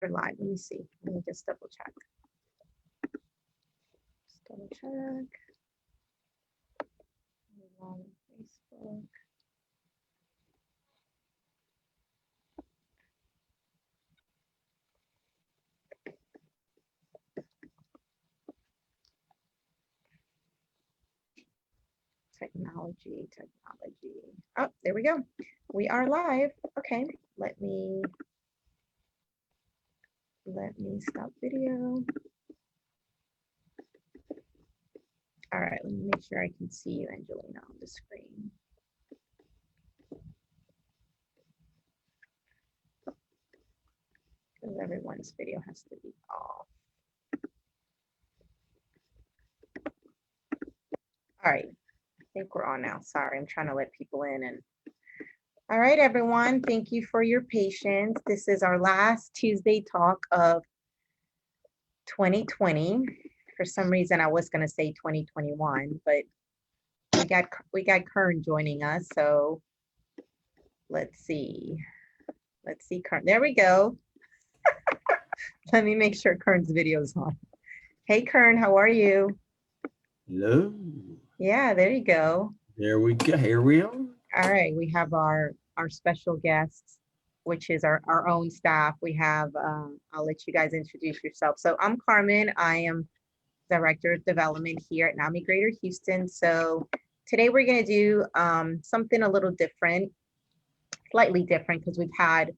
We're live. Let me see. Let me just double check. Just double check. On Facebook. Technology. Oh, there we go. We are live. Okay, let me stop video. All right, let me make sure I can see you, Angelina, on the screen. Because everyone's video has to be off. All right, I think we're on now. Sorry, I'm trying to let people in. And all right, everyone, thank you for your patience. This is our last Tuesday talk of 2020. For some reason, I was going to say 2021, but we got Kern joining us. So let's see. Let's see, Kern. There we go. Let me make sure Kern's video is on. Hey, Kern, how are you? Hello. Yeah, there you go. There we go. Here we are. All right, we have our special guests, which is our own staff. We have, I'll let you guys introduce yourself. So I'm Carmen. I am Director of Development here at Nami Greater Houston. So today we're going to do something a little different, slightly different, because we've had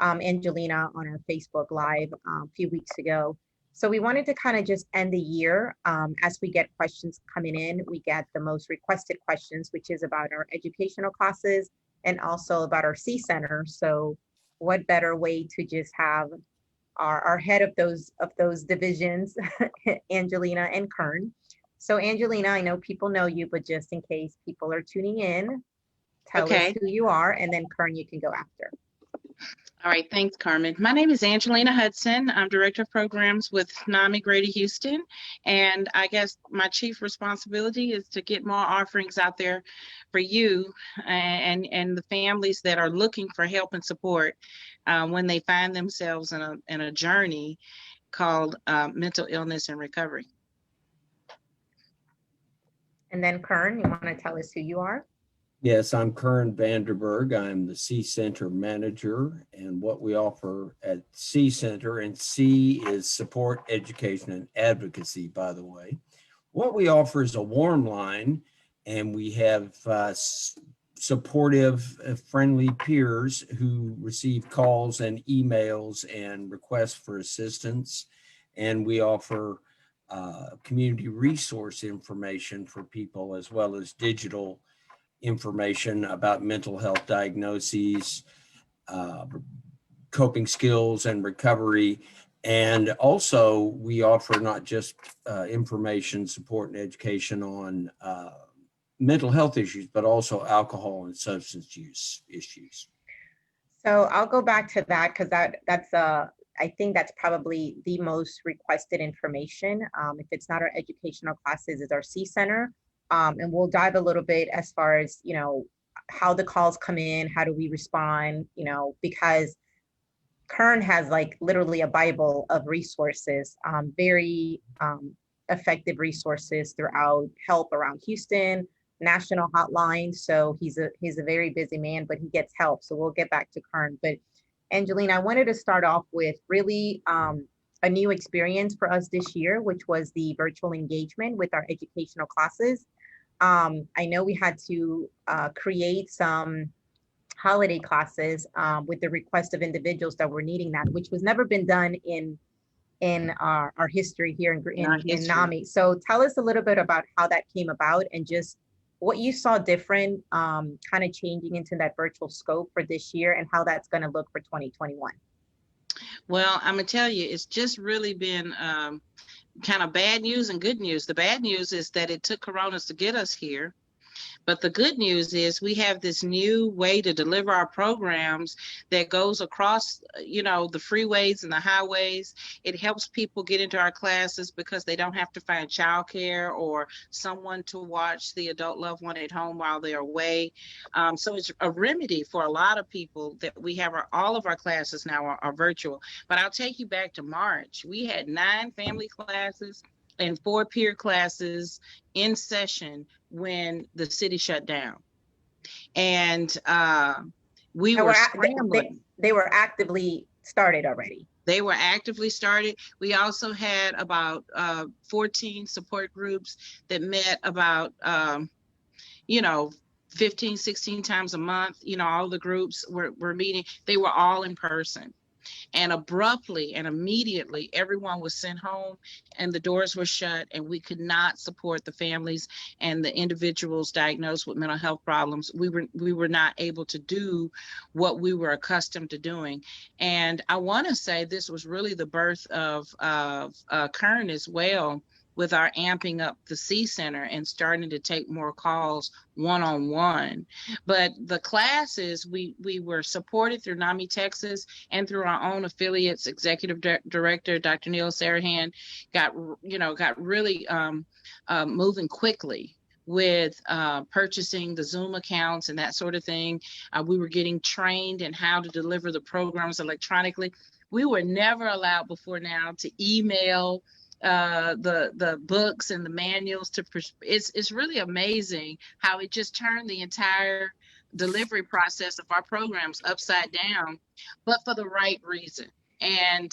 Angelina on our Facebook Live a few weeks ago. So we wanted to kind of just end the year as we get questions coming in. We get the most requested questions, which is about our educational classes and also about our C Center. So what better way to just have our head of those divisions, Angelina and Kern. So Angelina, I know people know you, but just in case people are tuning in, tell us who you are, and then Kern, you can go after. All right, thanks, Carmen. My name is Angelina Hudson. I'm Director of Programs with Nami Greater Houston, and I guess my chief responsibility is to get more offerings out there for you and the families that are looking for help and support when they find themselves in a journey called mental illness and recovery. And then Kern, you want to tell us who you are? Yes, I'm Kern Vanderberg. I'm the C Center manager, and what we offer at C Center, and C is support, education, and advocacy, by the way. What we offer is a warm line, and we have supportive, friendly peers who receive calls and emails and requests for assistance. And we offer community resource information for people, as well as digital information about mental health diagnoses, coping skills, and recovery. And also we offer not just information, support, and education on mental health issues, but also alcohol and substance use issues. So I'll go back to that because that's I think that's probably the most requested information. If it's not our educational classes, it's our C Center. And we'll dive a little bit as far as, you know, how the calls come in, how do we respond, you know, because Kern has like literally a Bible of resources, very effective resources throughout, help around Houston, national hotline. So he's a very busy man, but he gets help. So we'll get back to Kern. But Angelina, I wanted to start off with really a new experience for us this year, which was the virtual engagement with our educational classes. I know we had to create some holiday classes with the request of individuals that were needing that, which was never been done in our history here in NAMI. So tell us a little bit about how that came about and just what you saw different, kind of changing into that virtual scope for this year and how that's going to look for 2021. Well, I'm going to tell you, it's just really been kind of bad news and good news. The bad news is that it took Coronas to get us here. But the good news is we have this new way to deliver our programs that goes across, the freeways and the highways. It helps people get into our classes because they don't have to find childcare or someone to watch the adult loved one at home while they're away. So it's a remedy for a lot of people that we have all of our classes now are virtual. But I'll take you back to March. We had 9 family classes and 4 peer classes in session when the city shut down. And we were scrambling. They were actively started already. They were actively started. We also had about 14 support groups that met about, 15, 16 times a month. All the groups were meeting. They were all in person. And abruptly and immediately, everyone was sent home and the doors were shut, and we could not support the families and the individuals diagnosed with mental health problems. We were not able to do what we were accustomed to doing. And I want to say this was really the birth of Kern as well, with our amping up the S.E.A Center and starting to take more calls one-on-one. But the classes, we were supported through NAMI Texas and through our own affiliates. Executive Director, Dr. Neil Sarahan, got really moving quickly with purchasing the Zoom accounts and that sort of thing. We were getting trained in how to deliver the programs electronically. We were never allowed before now to email the books and the manuals it's really amazing how it just turned the entire delivery process of our programs upside down, but for the right reason. And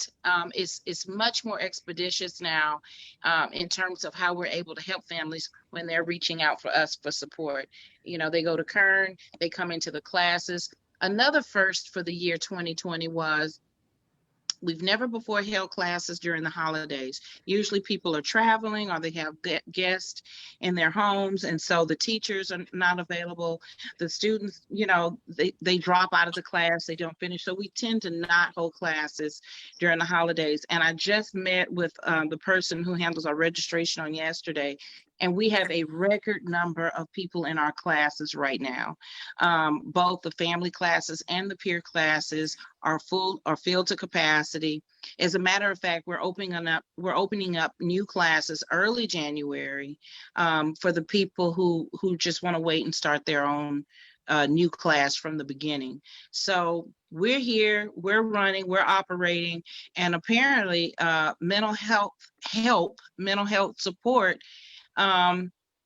it's much more expeditious now in terms of how we're able to help families when they're reaching out for us for support. They go to Kern, they come into the classes. Another first for the year 2020 was we've never before held classes during the holidays. Usually people are traveling or they have guests in their homes, and so the teachers are not available. The students, they drop out of the class, they don't finish. So we tend to not hold classes during the holidays. And I just met with the person who handles our registration on yesterday, and we have a record number of people in our classes right now. Both the family classes and the peer classes are filled to capacity. As a matter of fact, we're opening up new classes early January for the people who just want to wait and start their own new class from the beginning. So we're here, we're running, we're operating, and apparently mental health support,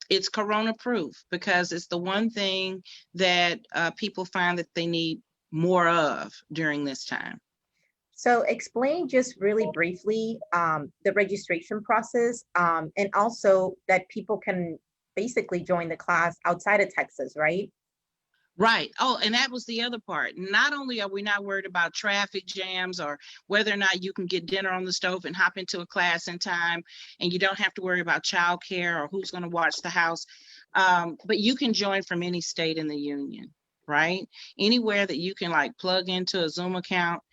it's corona proof, because it's the one thing that people find that they need more of during this time. So explain just really briefly the registration process, and also that people can basically join the class outside of Texas, right? Right. Oh, and that was the other part. Not only are we not worried about traffic jams or whether or not you can get dinner on the stove and hop into a class in time, and you don't have to worry about childcare or who's going to watch the house, but you can join from any state in the union, right? Anywhere that you can plug into a Zoom account,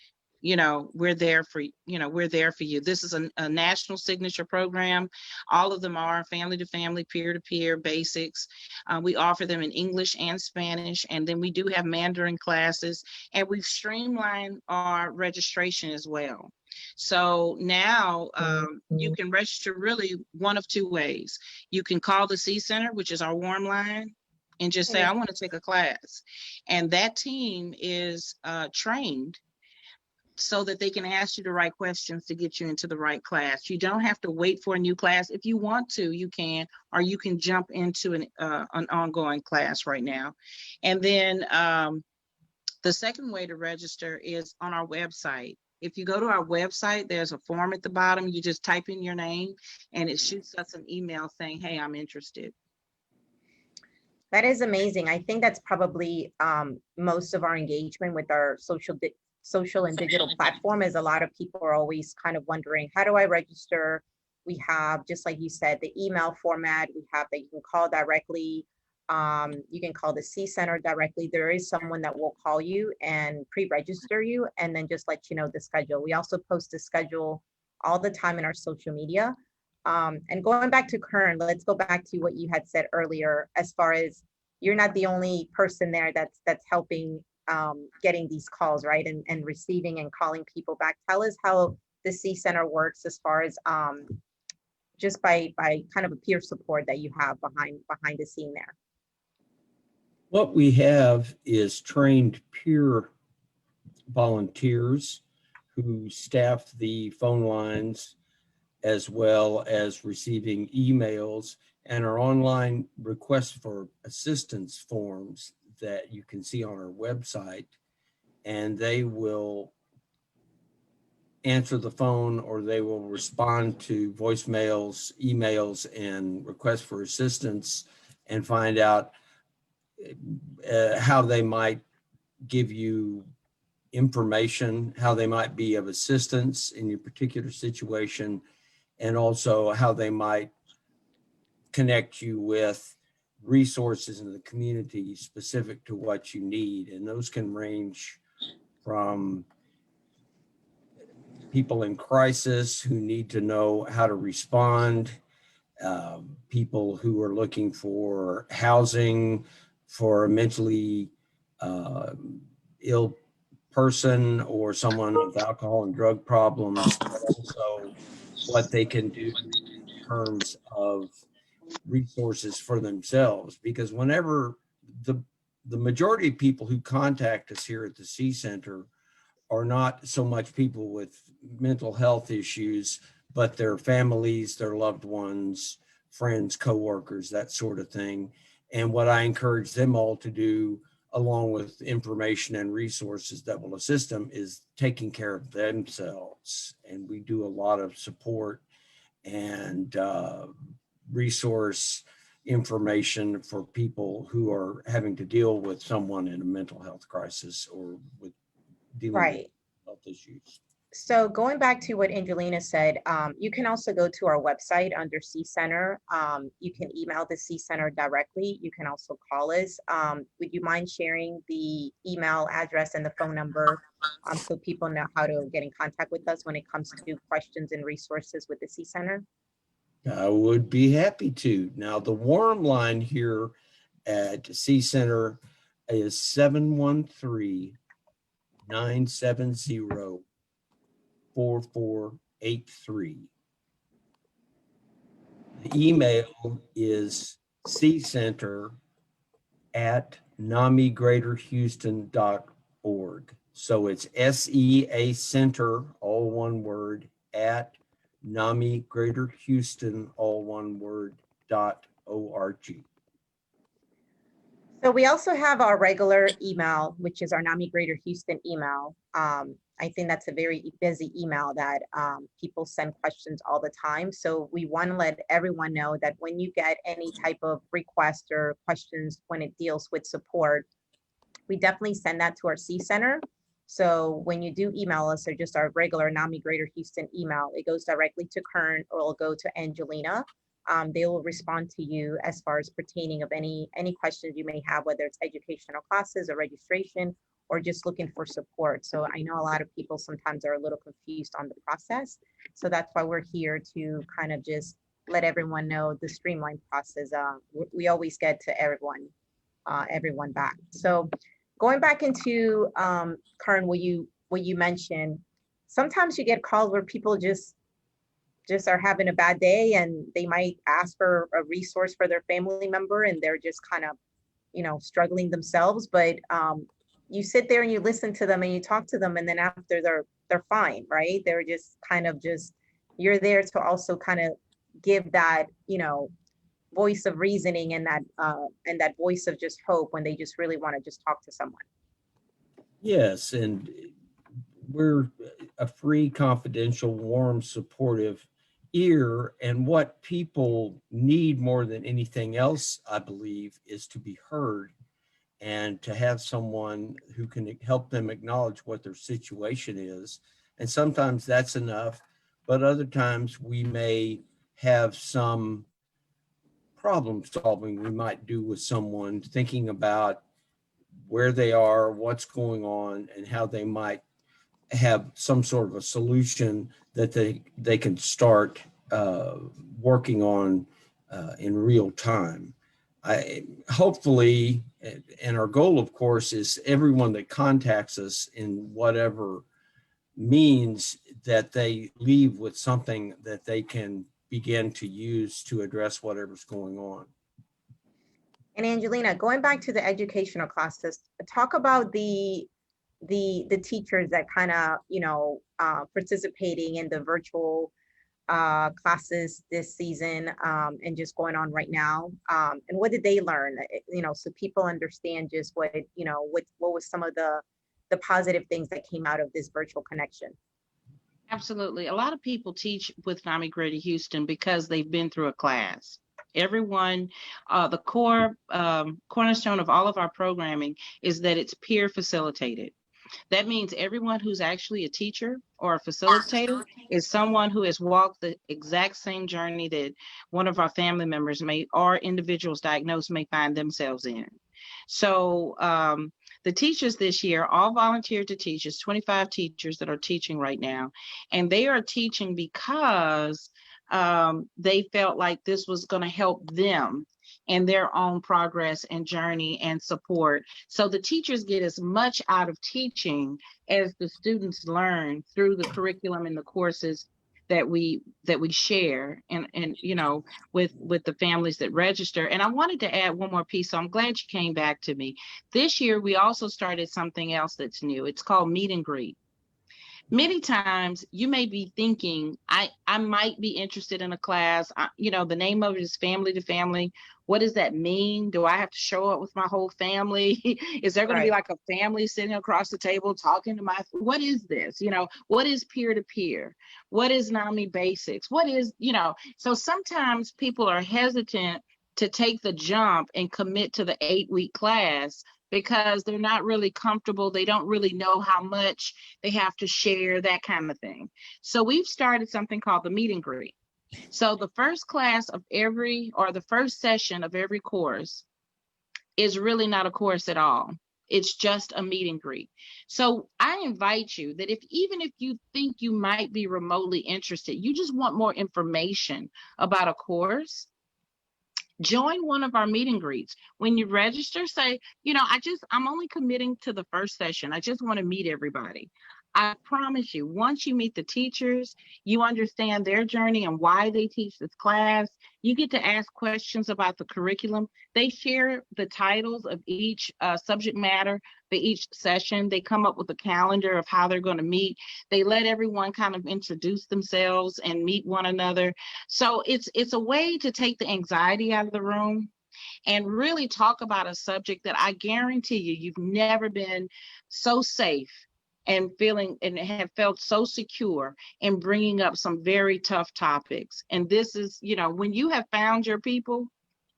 we're there for you. This is a national signature program. All of them are family to family, peer to peer basics. We offer them in English and Spanish, and then we do have Mandarin classes, and we've streamlined our registration as well. So now you can register really one of two ways. You can call the S.E.A Center, which is our warm line, and just say, I want to take a class. And that team is trained so that they can ask you the right questions to get you into the right class. You don't have to wait for a new class. If you want to, you can, or you can jump into an ongoing class right now. And then the second way to register is on our website. If you go to our website, there's a form at the bottom. You just type in your name and it shoots us an email saying, hey, I'm interested. That is amazing. I think that's probably most of our engagement with our social and digital platform is a lot of people are always kind of wondering, how do I register? We have, just like you said, the email format. We have that you can call directly. You can call the S.E.A Center directly. There is someone that will call you and pre-register you and then just let you know the schedule. We also post the schedule all the time in our social media. And going back to Kern, let's go back to what you had said earlier as far as you're not the only person there that's helping getting these calls, right? And receiving and calling people back. Tell us how the C Center works as far as just by kind of a peer support that you have behind the scene there. What we have is trained peer volunteers who staff the phone lines, as well as receiving emails, and our online requests for assistance forms that you can see on our website. And they will answer the phone, or they will respond to voicemails, emails, and requests for assistance, and find out how they might give you information, how they might be of assistance in your particular situation, and also how they might connect you with resources in the community specific to what you need. And those can range from people in crisis who need to know how to respond, people who are looking for housing for a mentally ill person or someone with alcohol and drug problems, but also what they can do in terms of resources for themselves. Because whenever the majority of people who contact us here at the C Center are not so much people with mental health issues, but their families, their loved ones, friends, coworkers, that sort of thing. And what I encourage them all to do, along with information and resources that will assist them, is taking care of themselves. And we do a lot of support and resource information for people who are having to deal with someone in a mental health crisis or with dealing with health issues. So going back to what Angelina said, you can also go to our website under C Center. You can email the C Center directly. You can also call us. Would you mind sharing the email address and the phone number so people know how to get in contact with us when it comes to questions and resources with the C Center? I would be happy to. Now, the warm line here at C Center is 713-970-4483. The email is ccenter@namigreaterhouston.org. So it's S.E.A. Center, all one word, at Nami Greater Houston, all one word, .org. So we also have our regular email, which is our Nami Greater Houston email. I think that's a very busy email that people send questions all the time. So we want to let everyone know that when you get any type of request or questions when it deals with support, we definitely send that to our C Center. So when you do email us, or just our regular Nami Greater Houston email, it goes directly to Kern, or it'll go to Angelina. They will respond to you as far as pertaining of any questions you may have, whether it's educational classes or registration, or just looking for support. So I know a lot of people sometimes are a little confused on the process. So that's why we're here to kind of just let everyone know the streamlined process. We always get to everyone back. So going back into Karen, what you mentioned, sometimes you get calls where people just are having a bad day, and they might ask for a resource for their family member, and they're just kind of, struggling themselves. But you sit there and you listen to them and you talk to them, and then after they're fine, right? They're just kind of you're there to also kind of give that, voice of reasoning and that voice of just hope when they just really want to just talk to someone. Yes, and we're a free, confidential, warm, supportive ear. And what people need more than anything else, I believe, is to be heard and to have someone who can help them acknowledge what their situation is. And sometimes that's enough, but other times we may have some problem solving we might do with someone, thinking about where they are, what's going on, and how they might have some sort of a solution that they can start working on in real time. Hopefully, and our goal, of course, is everyone that contacts us in whatever means that they leave with something that they can begin to use to address whatever's going on. And Angelina, going back to the educational classes, talk about the teachers that kind of, participating in the virtual classes this season, and just going on right now. And what did they learn? So people understand just what was some of the positive things that came out of this virtual connection. Absolutely. A lot of people teach with Nami Grady Houston because they've been through a class. Everyone, the core cornerstone of all of our programming is that it's peer facilitated. That means everyone who's actually a teacher or a facilitator is someone who has walked the exact same journey that one of our family members may, or individuals diagnosed may find themselves in. So the teachers this year all volunteered to teach. It's 25 teachers that are teaching right now, and they are teaching because they felt like this was going to help them in their own progress and journey and support. So the teachers get as much out of teaching as the students learn through the curriculum and the courses that we share and with the families that register. And I wanted to add one more piece, so I'm glad you came back to me. This year we also started something else that's new. It's called meet and greet. Many times you may be thinking, I might be interested in a class. The name of it is Family to Family. What does that mean? Do I have to show up with my whole family? Is there going to be like a family sitting across the table talking to what is this? What is peer-to-peer? What is Nami Basics? What is, so sometimes people are hesitant to take the jump and commit to the 8-week class because they're not really comfortable. They don't really know how much they have to share, that kind of thing. So we've started something called the meet and greet. So the first class of the first session of every course is really not a course at all. It's just a meet and greet. So I invite you that even if you think you might be remotely interested, you just want more information about a course, join one of our meet and greets. When you register, say, I'm only committing to the first session. I just want to meet everybody. I promise you, once you meet the teachers, you understand their journey and why they teach this class. You get to ask questions about the curriculum. They share the titles of each subject matter for each session. They come up with a calendar of how they're going to meet. They let everyone kind of introduce themselves and meet one another. So it's a way to take the anxiety out of the room and really talk about a subject that I guarantee you've never been so safe and have felt so secure in bringing up some very tough topics. And this is, when you have found your people,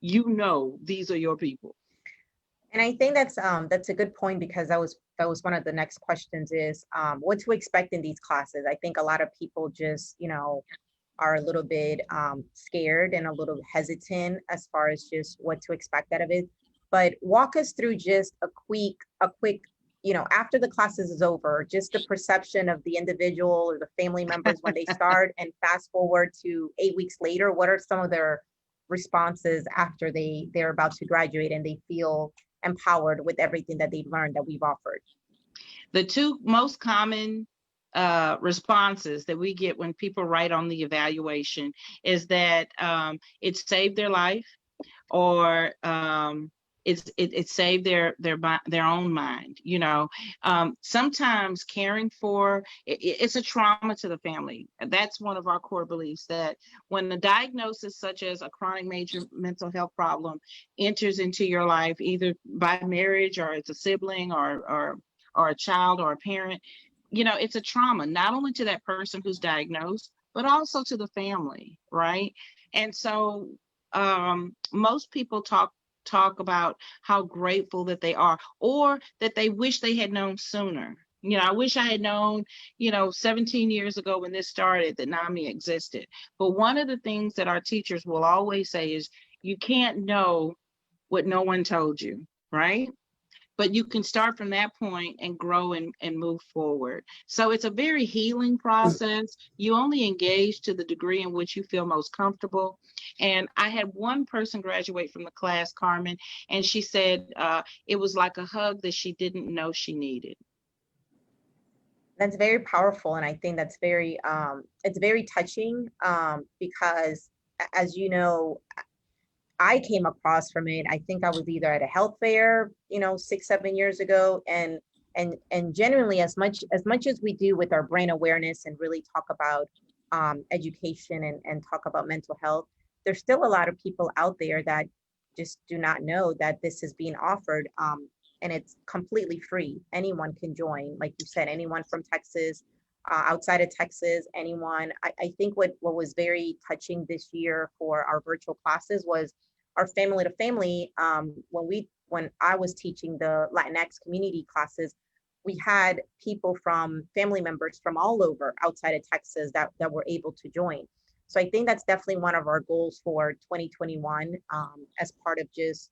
these are your people. And I think that's a good point, because that was one of the next questions is what to expect in these classes. I think a lot of people just, are a little bit scared and a little hesitant as far as just what to expect out of it. But walk us through just a quick, after the classes is over, just the perception of the individual or the family members when they start, and fast forward to 8 weeks later, what are some of their responses after they're about to graduate and they feel empowered with everything that they've learned that we've offered? The two most common responses that we get when people write on the evaluation is that it saved their life, or it saved their own mind. Sometimes caring for it's a trauma to the family. That's one of our core beliefs, that when a diagnosis such as a chronic major mental health problem enters into your life, either by marriage or it's a sibling or a child or a parent, it's a trauma, not only to that person who's diagnosed, but also to the family, right? And so most people talk about how grateful that they are, or that they wish they had known sooner. I wish I had known, 17 years ago when this started, that NAMI existed. But one of the things that our teachers will always say is, you can't know what no one told you, right? But you can start from that point and grow and move forward. So it's a very healing process. You only engage to the degree in which you feel most comfortable. And I had one person graduate from the class, Carmen, and she said it was like a hug that she didn't know she needed. That's very powerful, and I think that's very it's very touching, because as you know, I came across from it. I think I was either at a health fair, 6, 7 years ago, and genuinely, as much as we do with our brain awareness and really talk about education and talk about mental health, there's still a lot of people out there that just do not know that this is being offered, and it's completely free. Anyone can join, like you said, anyone from Texas, outside of Texas, anyone. I think what was very touching this year for our virtual classes was our family to family. When I was teaching the Latinx community classes, we had people from family members from all over outside of Texas that were able to join. So I think that's definitely one of our goals for 2021, as part of just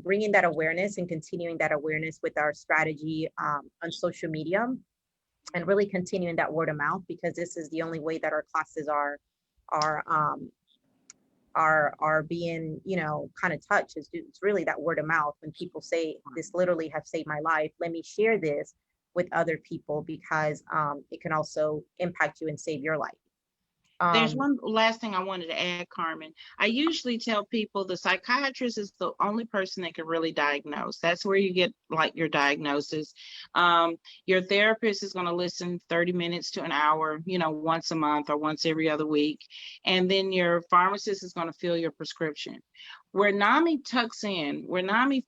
bringing that awareness and continuing that awareness with our strategy on social media, and really continuing that word of mouth, because this is the only way that our classes are um, are being, kind of touched. It's really that word of mouth. When people say, this literally has saved my life, let me share this with other people, because it can also impact you and save your life. There's um, one last thing I wanted to add, Carmen. I usually tell people the psychiatrist is the only person that can really diagnose. That's where you get like your diagnosis. Your therapist is going to listen 30 minutes to an hour, once a month or once every other week. And then your pharmacist is going to fill your prescription. Where NAMI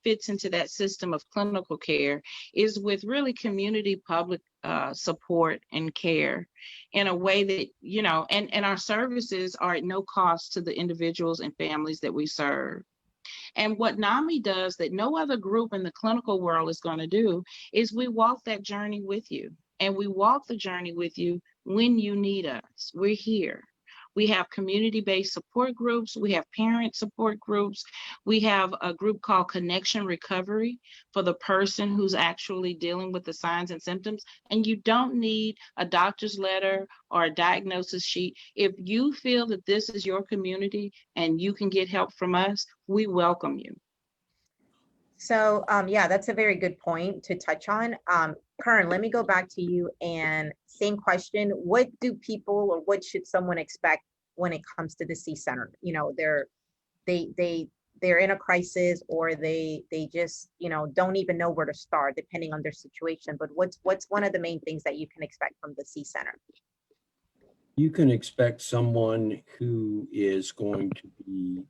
fits into that system of clinical care is with really community public support and care in a way that, and our services are at no cost to the individuals and families that we serve. And what NAMI does that no other group in the clinical world is going to do is we walk that journey with you. And we walk the journey with you when you need us. We're here. We have community-based support groups. We have parent support groups. We have a group called Connection Recovery for the person who's actually dealing with the signs and symptoms. And you don't need a doctor's letter or a diagnosis sheet. If you feel that this is your community and you can get help from us, we welcome you. So yeah, that's a very good point to touch on. Kern, let me go back to you, and same question. What do people, or what should someone expect when it comes to the C Center? They're in a crisis, or they just, don't even know where to start depending on their situation. But what's one of the main things that you can expect from the C Center? You can expect someone who is going to be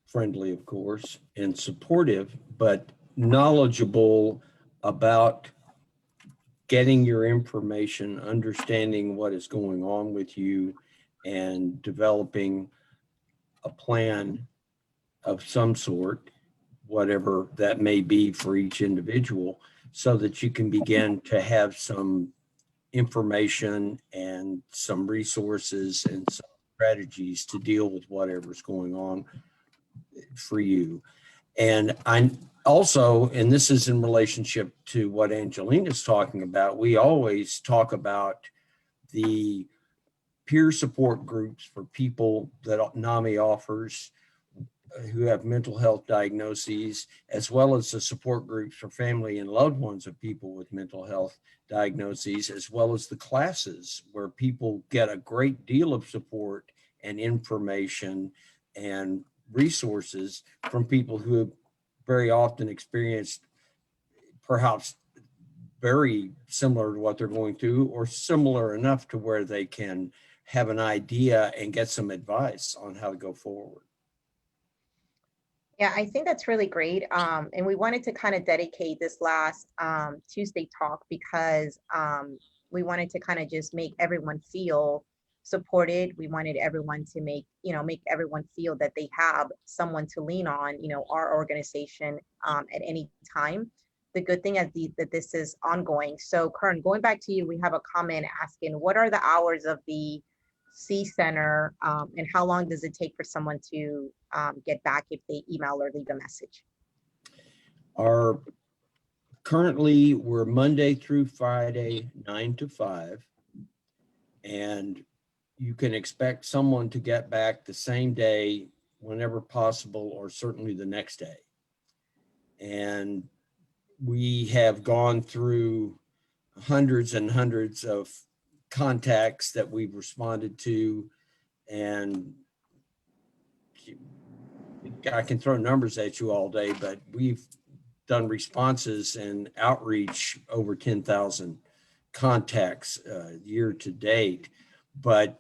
friendly, of course, and supportive, but knowledgeable about getting your information, understanding what is going on with you, and developing a plan of some sort, whatever that may be for each individual, so that you can begin to have some information and some resources and some strategies to deal with whatever's going on for you. And I also, and this is in relationship to what Angelina's talking about, we always talk about the peer support groups for people that NAMI offers who have mental health diagnoses, as well as the support groups for family and loved ones of people with mental health diagnoses, as well as the classes where people get a great deal of support and information and resources from people who have very often experienced perhaps very similar to what they're going through, or similar enough to where they can have an idea and get some advice on how to go forward. Yeah, I think that's really great. And we wanted to kind of dedicate this last Tuesday talk, because we wanted to kind of just make everyone feel supported. We wanted everyone to make everyone feel that they have someone to lean on, our organization, at any time. The good thing is that this is ongoing. So Kern, going back to you, we have a comment asking, what are the hours of the C Center, and how long does it take for someone to get back if they email or leave a message? Currently, we're Monday through Friday, 9 to 5. And you can expect someone to get back the same day, whenever possible, or certainly the next day. And we have gone through hundreds and hundreds of contacts that we've responded to, and I can throw numbers at you all day, but we've done responses and outreach over 10,000 contacts year to date. But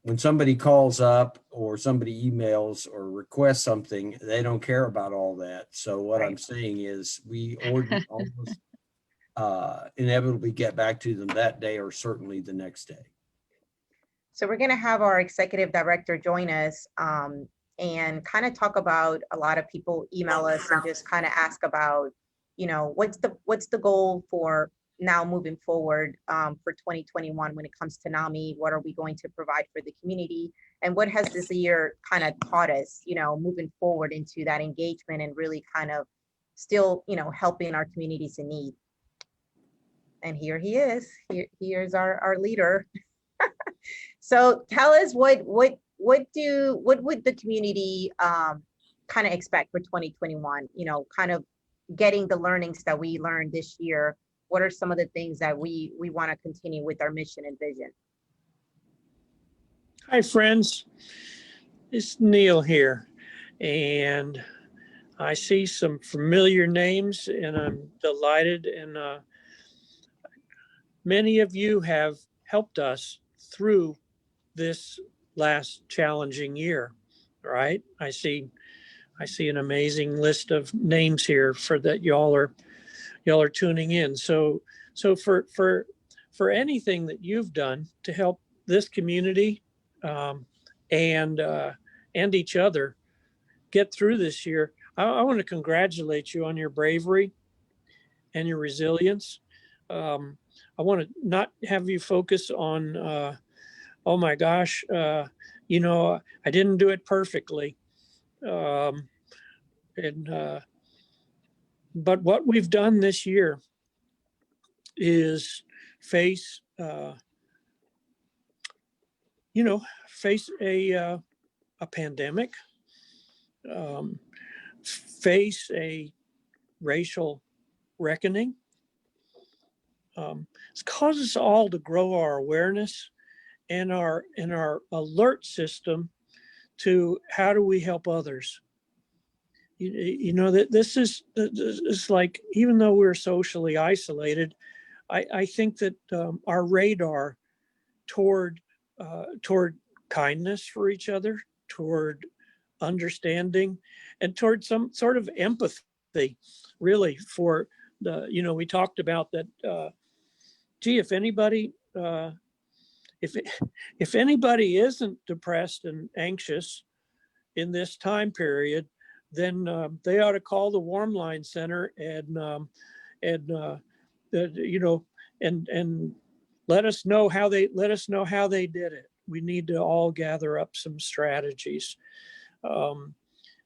when somebody calls up or somebody emails or requests something, they don't care about all that. So what I'm saying is we almost inevitably get back to them that day or certainly the next day. So we're going to have our executive director join us and kind of talk about, a lot of people email us and just kind of ask about, you know, what's the goal for now moving forward for 2021 when it comes to NAMI? What are we going to provide for the community? And what has this year kind of taught us, you know, moving forward into that engagement and really kind of still, you know, helping our communities in need? And here he is. Here's our leader. So tell us what would the community kind of expect for 2021? You know, kind of getting the learnings that we learned this year. What are some of the things that we want to continue with our mission and vision? Hi, friends. It's Neil here, and I see some familiar names, and I'm delighted. And many of you have helped us through this last challenging year, right? I see an amazing list of names here for that y'all are tuning in. So for anything that you've done to help this community and each other get through this year, I want to congratulate you on your bravery and your resilience. I want to not have you focus on, oh my gosh, you know, I didn't do it perfectly. But what we've done this year is face a pandemic, face a racial reckoning. It's caused us all to grow our awareness and our alert system to how do we help others. You know that this is like, even though we're socially isolated, I think that our radar toward kindness for each other, toward understanding, and toward some sort of empathy, really, for the, you know, we talked about that. Gee, if anybody if anybody isn't depressed and anxious in this time period, then they ought to call the Warm Line Center and you know, and let us know how they did it. We need to all gather up some strategies. And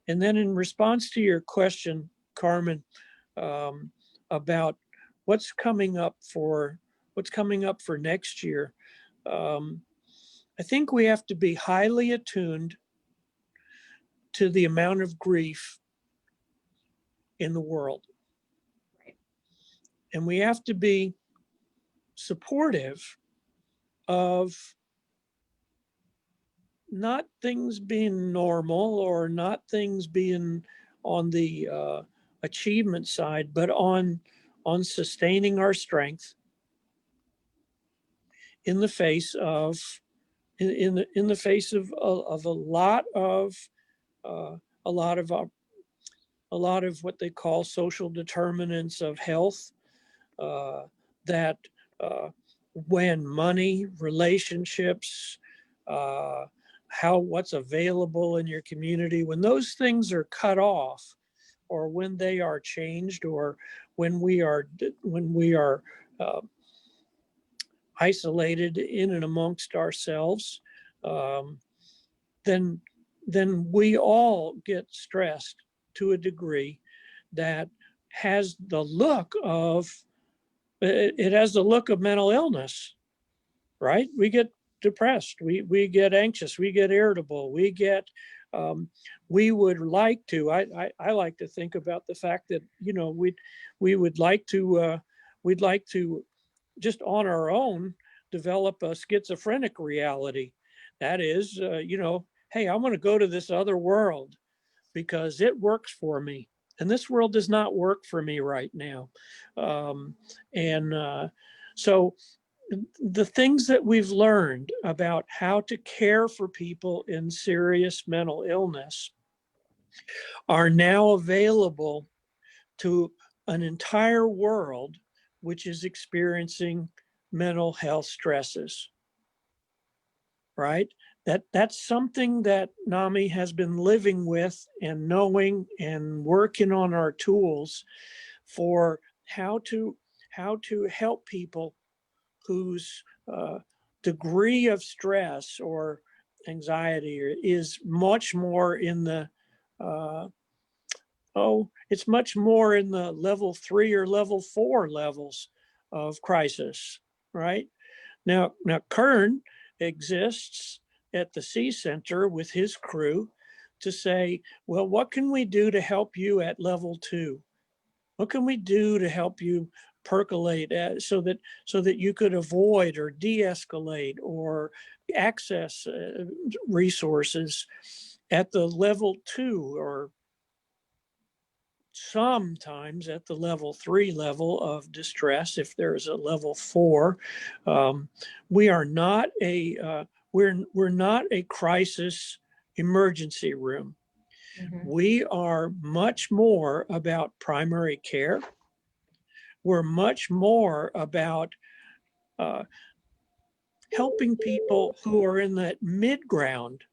then in response to your question, Carmen, about what's coming up for next year, I think we have to be highly attuned to the amount of grief in the world. And we have to be supportive of not things being normal or not things being on the achievement side, but on sustaining our strength in the face of a lot of what they call social determinants of health, that when money, relationships, what's available in your community, when those things are cut off, or when they are changed, or when we are isolated in and amongst ourselves, then we all get stressed to a degree that has the look of mental illness, right? We get depressed. We get anxious. We get irritable. We would like to. I like to think about the fact that we would like to. We'd like to just on our own develop a schizophrenic reality. That is, hey, I want to go to this other world because it works for me. And this world does not work for me right now. So the things that we've learned about how to care for people in serious mental illness are now available to an entire world which is experiencing mental health stresses, right? That's something that NAMI has been living with and knowing and working on our tools for how to help people whose degree of stress or anxiety is much more in the it's much more in the level 3 or level 4 levels of crisis, right? Now Kern exists at the S.E.A Center with his crew to say, well, what can we do to help you at level 2? What can we do to help you percolate so that you could avoid or de-escalate or access resources at the level 2 or sometimes at the level 3 level of distress if there's a level 4. We are not we're not a crisis emergency room. We are much more about primary care. We're much more about helping people who are in that mid ground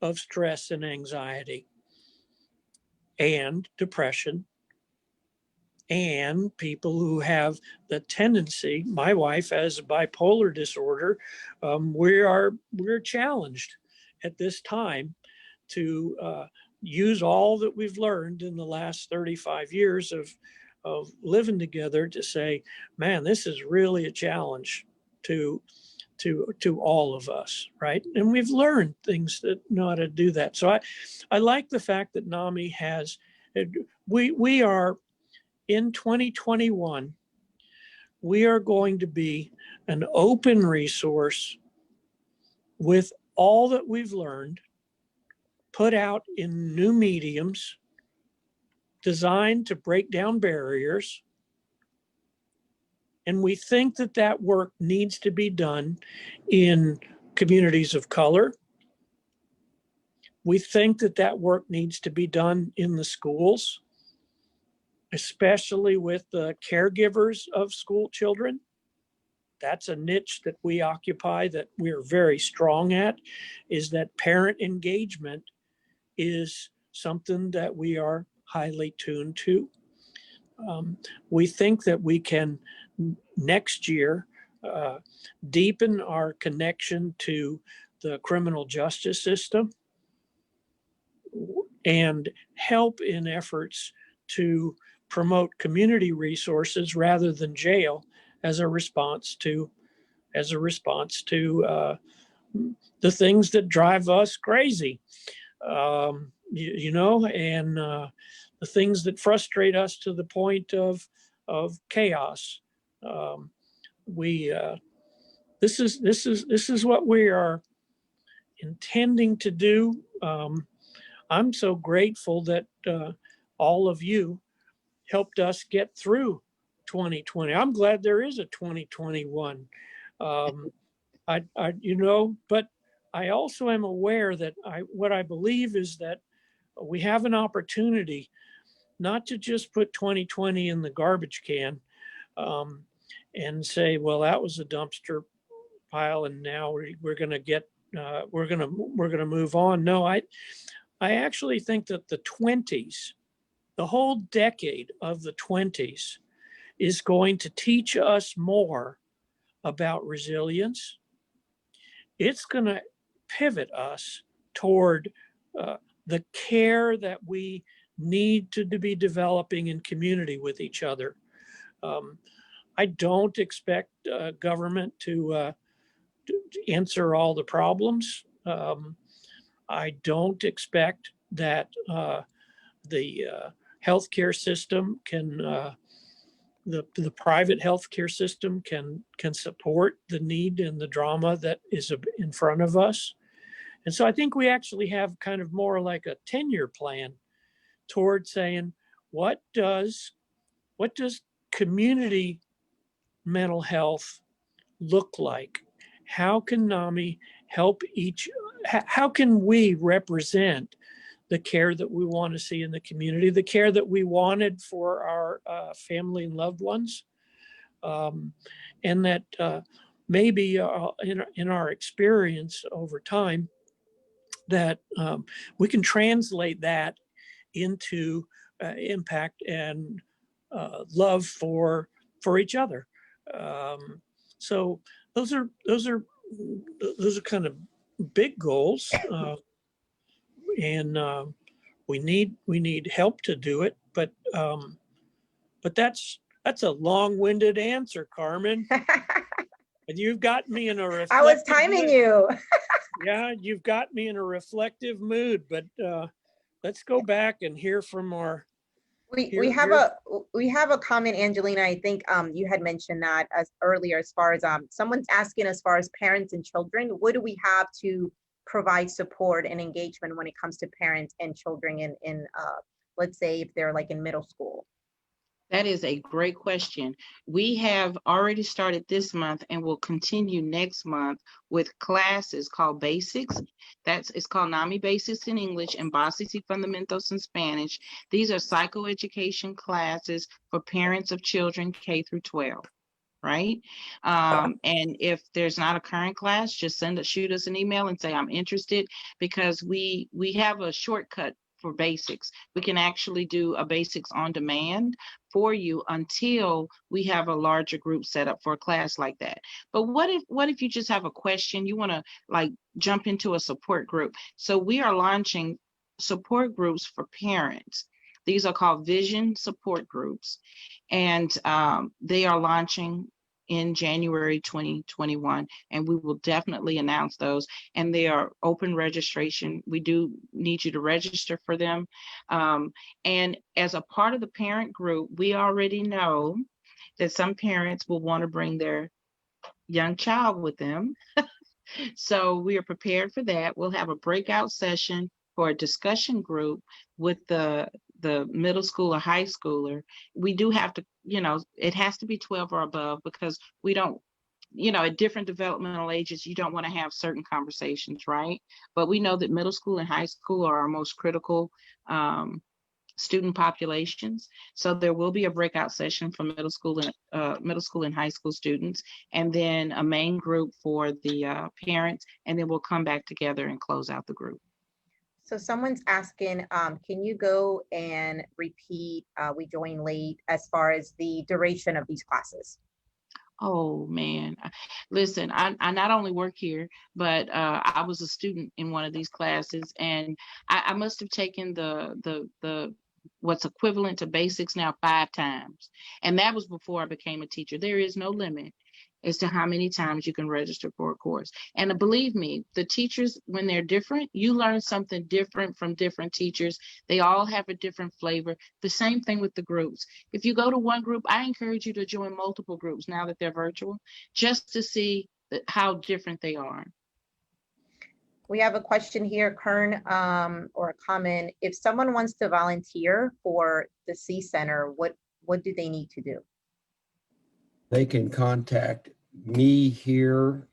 of stress and anxiety and depression, and people who have the tendency. My wife has a bipolar disorder. We're challenged at this time to use all that we've learned in the last 35 years of living together to say, man, this is really a challenge to all of us, right? And we've learned things that know how to do that. So I like the fact that NAMI has, we are in 2021, we are going to be an open resource with all that we've learned, put out in new mediums, designed to break down barriers. And we think that that work needs to be done in communities of color. We think that that work needs to be done in the schools, especially with the caregivers of school children. That's a niche that we occupy that we're very strong at, is that parent engagement is something that we are highly tuned to. We think that we can next year deepen our connection to the criminal justice system and help in efforts to promote community resources rather than jail as a response to the things that drive us crazy, and the things that frustrate us to the point of chaos. This is what we are intending to do. I'm so grateful that all of you helped us get through 2020. I'm glad there is a 2021. But I also am aware that what I believe is that we have an opportunity not to just put 2020 in the garbage can and say, well, that was a dumpster pile, and now we're going to move on. No, I actually think that the 20s, the whole decade of the 20s, is going to teach us more about resilience. It's going to pivot us toward the care that we need to be developing in community with each other. I don't expect government to answer all the problems. I don't expect that the healthcare system can, the private healthcare system can support the need and the drama that is in front of us. And so I think we actually have kind of more like a 10-year plan toward saying, what does community mental health look like? How can NAMI help how can we represent the care that we want to see in the community, the care that we wanted for our family and loved ones? And that maybe in our experience over time, that we can translate that into impact and love for each other. So those are kind of big goals, and we need help to do it. But that's a long-winded answer, Carmen. And you've got me in a reflective I was timing mood. you. Yeah, you've got me in a reflective mood. But let's go back and hear from our. We have a comment, Angelina. I think you had mentioned that as earlier, as far as someone's asking, as far as parents and children, what do we have to provide support and engagement when it comes to parents and children in let's say if they're like in middle school? That is a great question. We have already started this month and will continue next month with classes called Basics. It's called Nami Basics in English and Basics y Fundamentos in Spanish. These are psychoeducation classes for parents of children K through 12. Right? And if there's not a current class, just shoot us an email and say, I'm interested, because we have a shortcut for basics. We can actually do a basics on demand for you until we have a larger group set up for a class like that. But what if you just have a question, you want to like jump into a support group? So we are launching support groups for parents. These are called Vision Support Groups, and they are launching in January 2021, and we will definitely announce those. And they are open registration. We do need you to register for them. And as a part of the parent group, we already know that some parents will want to bring their young child with them. So we are prepared for that. We'll have a breakout session for a discussion group with the middle school or high schooler. We do have to, it has to be 12 or above, because we don't, at different developmental ages, you don't want to have certain conversations, right? But we know that middle school and high school are our most critical student populations. So there will be a breakout session for middle school and high school students, and then a main group for the parents, and then we'll come back together and close out the group. So someone's asking, can you go and repeat, we joined late, as far as the duration of these classes? Oh man, listen, I not only work here, but I was a student in one of these classes, and I must have taken the what's equivalent to basics now 5 times. And that was before I became a teacher. There is no limit as to how many times you can register for a course. And believe me, the teachers, when they're different, you learn something different from different teachers. They all have a different flavor. The same thing with the groups. If you go to one group, I encourage you to join multiple groups now that they're virtual, just to see how different they are. We have a question here, Kern, or a comment. If someone wants to volunteer for the S.E.A Center, what do they need to do? They can contact me here,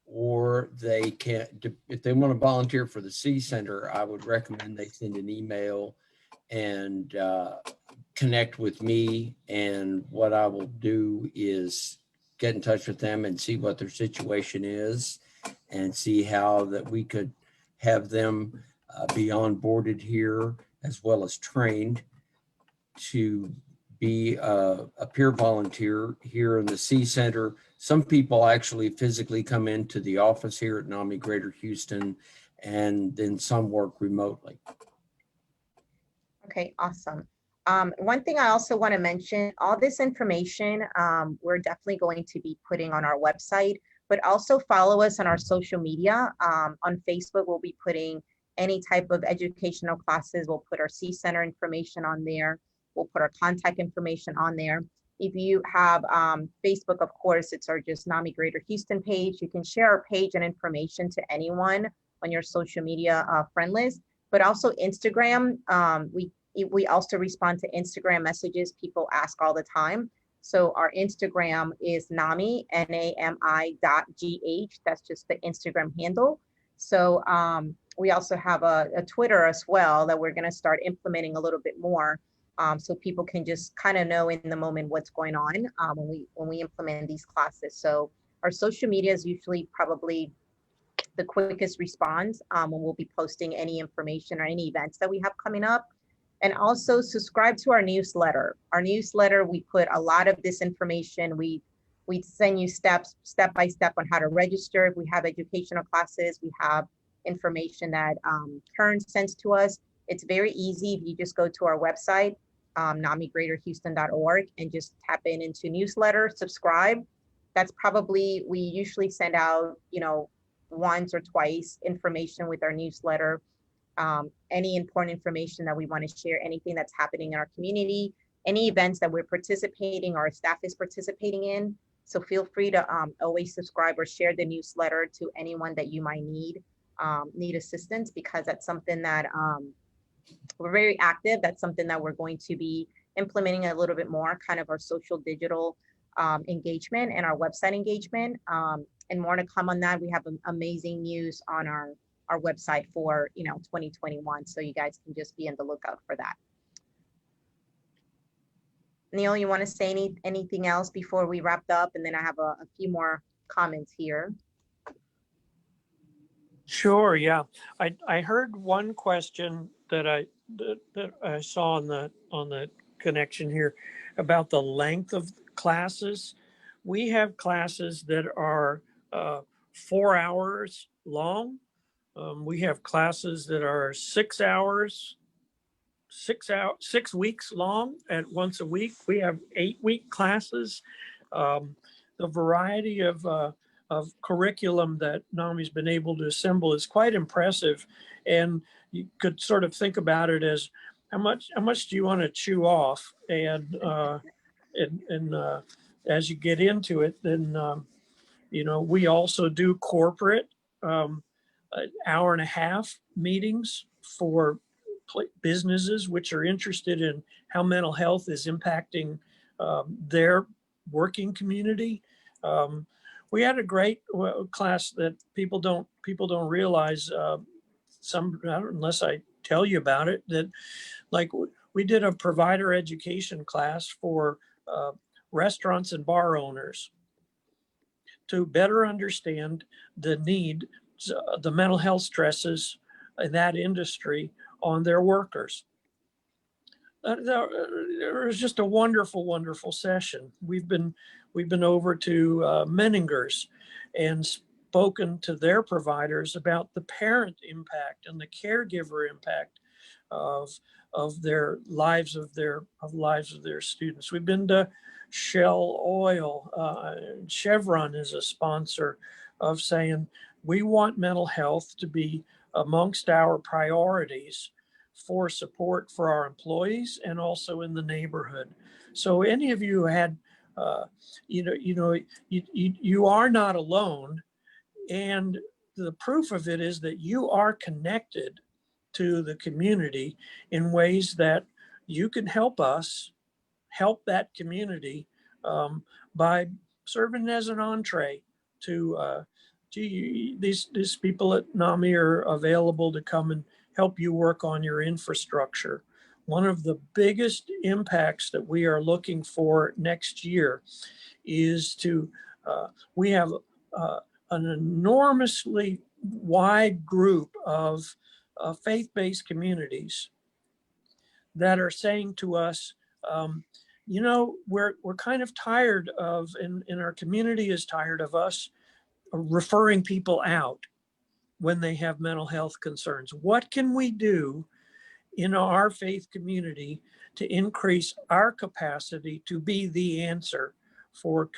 or they can, if they want to volunteer for the S.E.A Center, I would recommend they send an email and connect with me. And what I will do is get in touch with them and see what their situation is, and see how that we could have them be onboarded here, as well as trained to be a peer volunteer here in the S.E.A Center. Some people actually physically come into the office here at NAMI Greater Houston, and then some work remotely. Okay, awesome. One thing I also want to mention, all this information, we're definitely going to be putting on our website. but also follow us on our social media. On Facebook, we'll be putting any type of educational classes. We'll put our C-Center information on there. We'll put our contact information on there. If you have Facebook, of course, it's our just Nami Greater Houston page. You can share our page and information to anyone on your social media friend list, but also Instagram. We also respond to Instagram messages. People ask all the time. So our Instagram is Nami, NAMI.GH. That's just the Instagram handle. So we also have a Twitter as well that we're going to start implementing a little bit more. So people can just kind of know in the moment what's going on when we implement these classes. So our social media is usually probably the quickest response when we'll be posting any information or any events that we have coming up. And also subscribe to our newsletter. Our newsletter, we put a lot of this information. We send you step by step on how to register. If we have educational classes, we have information that Kern sends to us. It's very easy. If you just go to our website, namigreaterhouston.org, and just tap into newsletter, subscribe. That's probably, we usually send out, once or twice information with our newsletter. Any important information that we want to share, anything that's happening in our community, any events that we're participating or our staff is participating in. So feel free to always subscribe or share the newsletter to anyone that you might need assistance, because that's something that we're very active. That's something that we're going to be implementing a little bit more, kind of our social digital engagement and our website engagement, and more to come on that. We have amazing news on our website for 2021, so you guys can just be on the lookout for that. Neil, you want to say anything else before we wrap up? And then I have a few more comments here. Sure. Yeah. I heard one question that I saw on the connection here about the length of classes. We have classes that are 4 hours long. We have classes that are 6 hours, 6 weeks long at once a week. We have 8-week classes. The variety of curriculum that NAMI's been able to assemble is quite impressive. And you could sort of think about it as how much do you want to chew off? And as you get into it, then we also do corporate hour and a half meetings for businesses which are interested in how mental health is impacting their working community. We had a great class that people don't realize. Unless I tell you about it, that like we did a provider education class for restaurants and bar owners to better understand the need, the mental health stresses in that industry on their workers. It was just a wonderful, wonderful session. We've been over to Menninger's and spoken to their providers about the parent impact and the caregiver impact of their lives of their students. We've been to Shell Oil. Chevron is a sponsor of saying we want mental health to be amongst our priorities for support for our employees and also in the neighborhood. So any of you had, you are not alone. And the proof of it is that you are connected to the community in ways that you can help us help that community by serving as an entree to these people at NAMI are available to come and help you work on your infrastructure. One of the biggest impacts that we are looking for next year is we have an enormously wide group of faith-based communities that are saying to us, we're kind of tired of, and our community is tired of us referring people out when they have mental health concerns. What can we do in our faith community to increase our capacity to be the answer for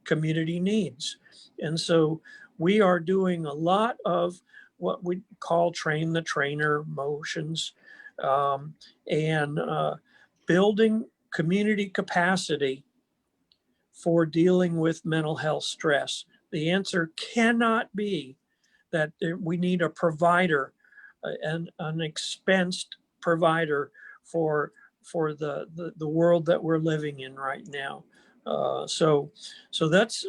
community needs. And so we are doing a lot of what we call train the trainer motions, and building community capacity for dealing with mental health stress. The answer cannot be that we need a provider, an expensed provider for the world that we're living in right now. So that's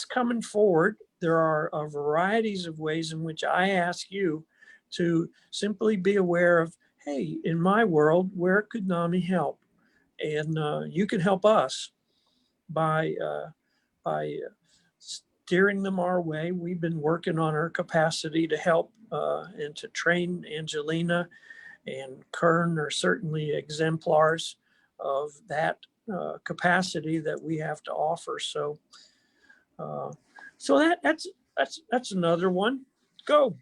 coming forward. There are varieties of ways in which I ask you to simply be aware of, hey, in my world, where could NAMI help? And you can help us by steering them our way. We've been working on our capacity to help and to train. Angelina and Kern are certainly exemplars of that capacity that we have to offer. So that's another one. Go.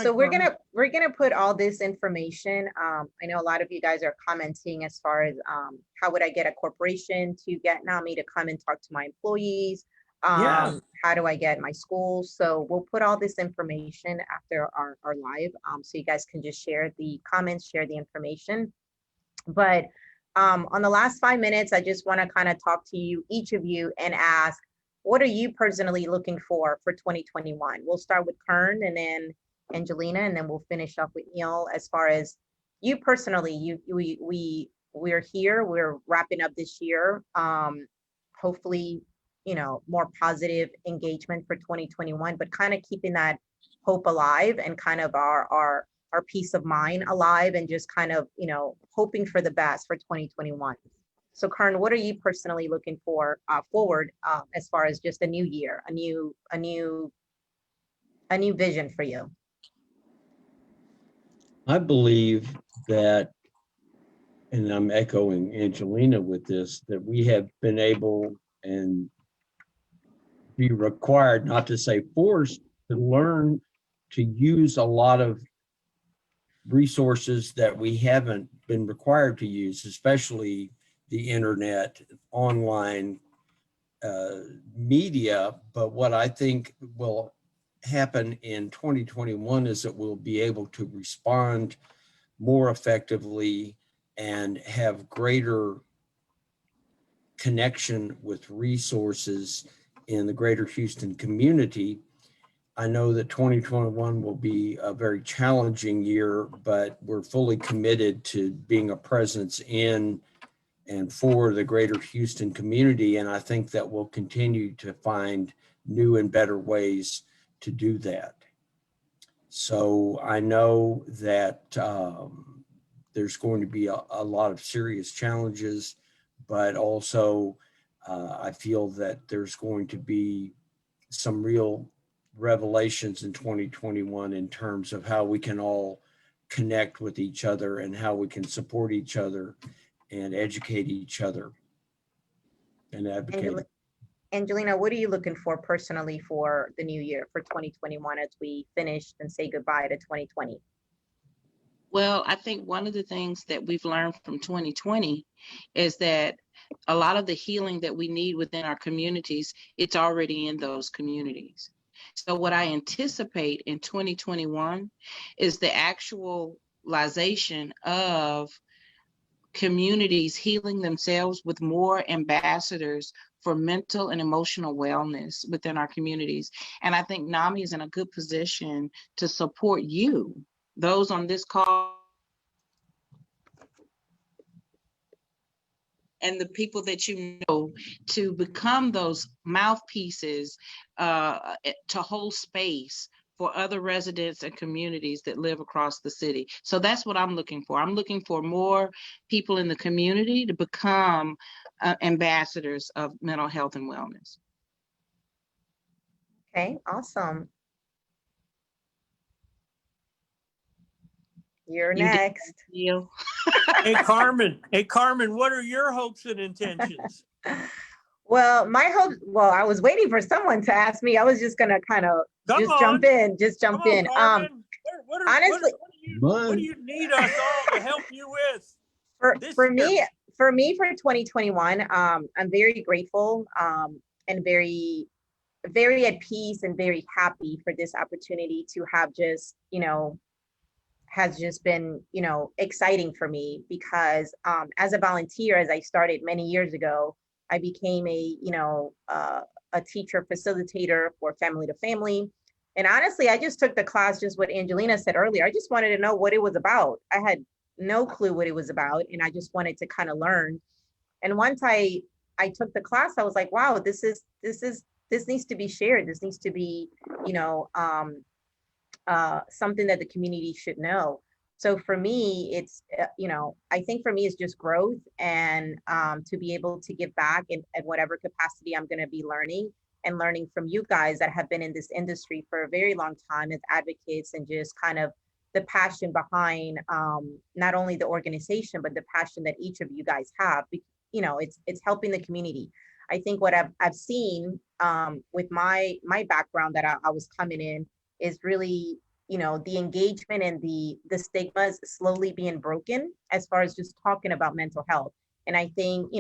So we're gonna put all this information. I know a lot of you guys are commenting as far as how would I get a corporation to get NAMI to come and talk to my employees? Yeah. How do I get my schools? So we'll put all this information after our live, so you guys can just share the comments, share the information. But on the last 5 minutes, I just want to kind of talk to you, each of you, and ask, what are you personally looking for 2021? We'll start with Kern and then Angelina, and then we'll finish up with Neil. As far as you personally, we're here, we're wrapping up this year. Hopefully, more positive engagement for 2021, but kind of keeping that hope alive and kind of our peace of mind alive, and just kind of, hoping for the best for 2021. So Kern, what are you personally looking for forward as far as just a new year, a new vision for you? I believe that, and I'm echoing Angelina with this, that we have been able and be required, not to say forced, to learn to use a lot of resources that we haven't been required to use, especially the internet, online media. But what I think will happen in 2021 is that we'll be able to respond more effectively and have greater connection with resources in the greater Houston community. I know that 2021 will be a very challenging year, but we're fully committed to being a presence in and for the greater Houston community. And I think that we'll continue to find new and better ways to do that. So I know that there's going to be a lot of serious challenges, but also I feel that there's going to be some real revelations in 2021 in terms of how we can all connect with each other and how we can support each other and educate each other and advocate. Angelina, what are you looking for personally for the new year, for 2021, as we finish and say goodbye to 2020? Well, I think one of the things that we've learned from 2020 is that a lot of the healing that we need within our communities, it's already in those communities. So what I anticipate in 2021 is the actualization of communities healing themselves with more ambassadors for mental and emotional wellness within our communities. And I think NAMI is in a good position to support you, those on this call, and the people that you know, to become those mouthpieces to hold space for other residents and communities that live across the city. So that's what I'm looking for. I'm looking for more people in the community to become ambassadors of mental health and wellness. Okay, awesome. You're next. Hey, Carmen. Hey, Carmen, what are your hopes and intentions? Well, my hope, I was waiting for someone to ask me. I was just gonna kind of jump in. Honestly, what do you need us all to help you with? For me, For me, for 2021, I'm very grateful and very at peace and very happy for this opportunity to have just, has just been, exciting for me because as a volunteer, as I started many years ago, I became a teacher facilitator for family to family. And honestly, I just took the class, just what Angelina said earlier. I just wanted to know what it was about. I had no clue what it was about, and I just wanted to kind of learn. And once I took the class, I was like, wow, this needs to be shared. This needs to be, you know, something that the community should know. So for me, it's, I think for me, it's just growth and to be able to give back in whatever capacity I'm going to be learning and learning from you guys that have been in this industry for a very long time as advocates and just kind of the passion behind not only the organization, but the passion that each of you guys have. It's helping the community. I think what I've seen with my background that I was coming in is really, the engagement and the stigmas slowly being broken as far as just talking about mental health. And I think,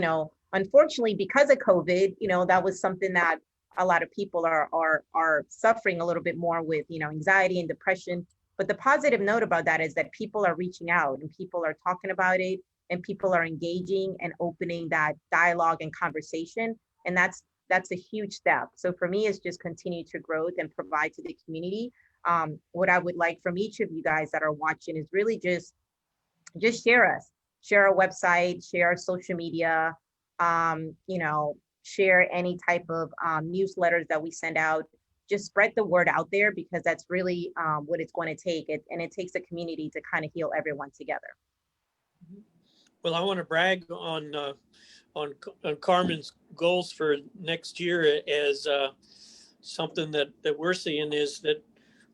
unfortunately, because of COVID, that was something that a lot of people are suffering a little bit more with, anxiety and depression. But the positive note about that is that people are reaching out and people are talking about it and people are engaging and opening that dialogue and conversation. And that's a huge step. So for me, it's just continue to grow and provide to the community. What I would like from each of you guys that are watching is really just share us, share our website, share our social media, share any type of newsletters that we send out. Just spread the word out there because that's really what it's going to take. And it takes a community to kind of heal everyone together. Well, I want to brag on Carmen's goals for next year as something that we're seeing is that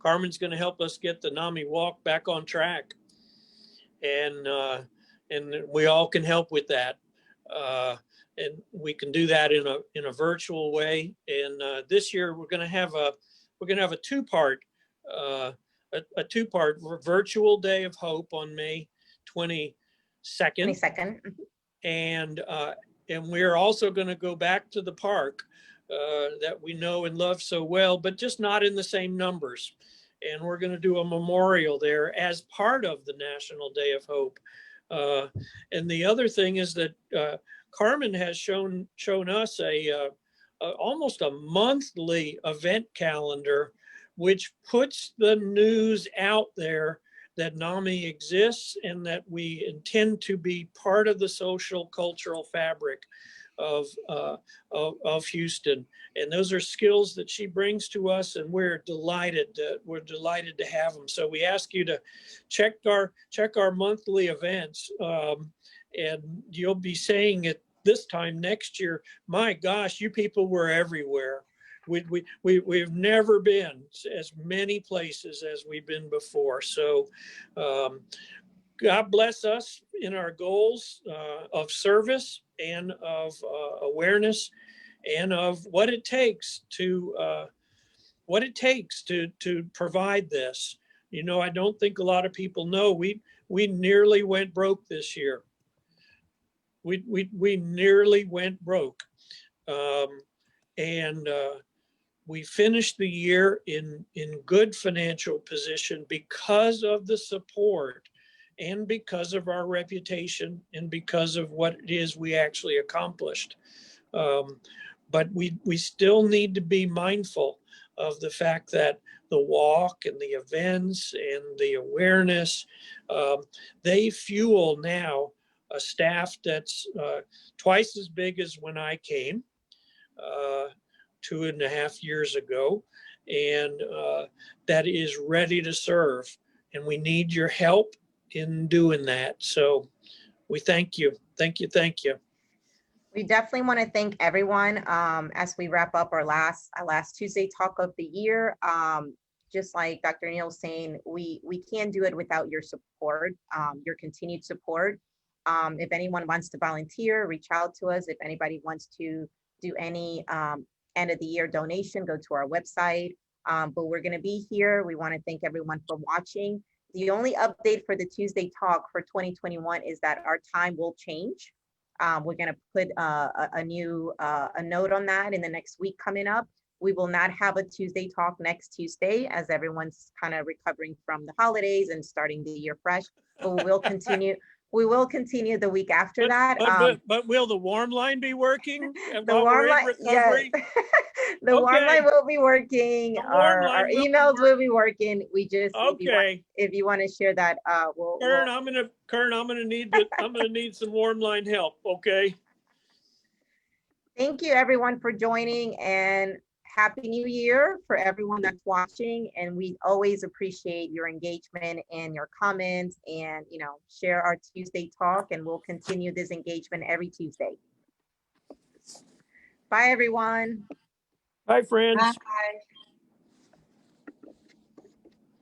Carmen's going to help us get the NAMI walk back on track, and we all can help with that, and we can do that in a virtual way. And this year we're going to have a two-part virtual Day of Hope on May 22nd. 22nd. And we're also going to go back to the park that we know and love so well, but just not in the same numbers. And we're going to do a memorial there as part of the National Day of Hope. And the other thing is that Carmen has shown us almost a monthly event calendar, which puts the news out there that NAMI exists and that we intend to be part of the social cultural fabric of Houston. And those are skills that she brings to us, and we're delighted to have them. So we ask you to check our monthly events, and you'll be saying it this time next year, my gosh, you people were everywhere. We've never been as many places as we've been before. So God bless us in our goals of service and of awareness and of what it takes to provide this. I don't think a lot of people know we nearly went broke this year. We nearly went broke. And we finished the year in good financial position because of the support and because of our reputation and because of what it is we actually accomplished. But we still need to be mindful of the fact that the walk and the events and the awareness, they fuel now a staff that's twice as big as when I came 2.5 years ago, and that is ready to serve. And we need your help in doing that. So we thank you. Thank you. We definitely want to thank everyone as we wrap up our last Tuesday talk of the year. Just like Dr. Neal saying, we can't do it without your support, your continued support. If anyone wants to volunteer, reach out to us. If anybody wants to do any end of the year donation, go to our website. But we're going to be here. We want to thank everyone for watching. The only update for the Tuesday talk for 2021 is that our time will change. We're gonna put a new a note on that in the next week coming up. We will not have a Tuesday talk next Tuesday as everyone's kind of recovering from the holidays and starting the year fresh. But we will continue. We will continue the week after that. But will the warm line be working The while warm we're in line, yes. recovery? The warm Okay. line will be working. The warm Our line will be emails will be working. We just, Okay. if you want to share that, Kern, I'm gonna need some warm line help. Okay. thank you everyone for joining, and Happy New Year for everyone that's watching. And we always appreciate your engagement and your comments, and share our Tuesday talk, and we'll continue this engagement every Tuesday. Bye everyone. Bye, friends. Bye.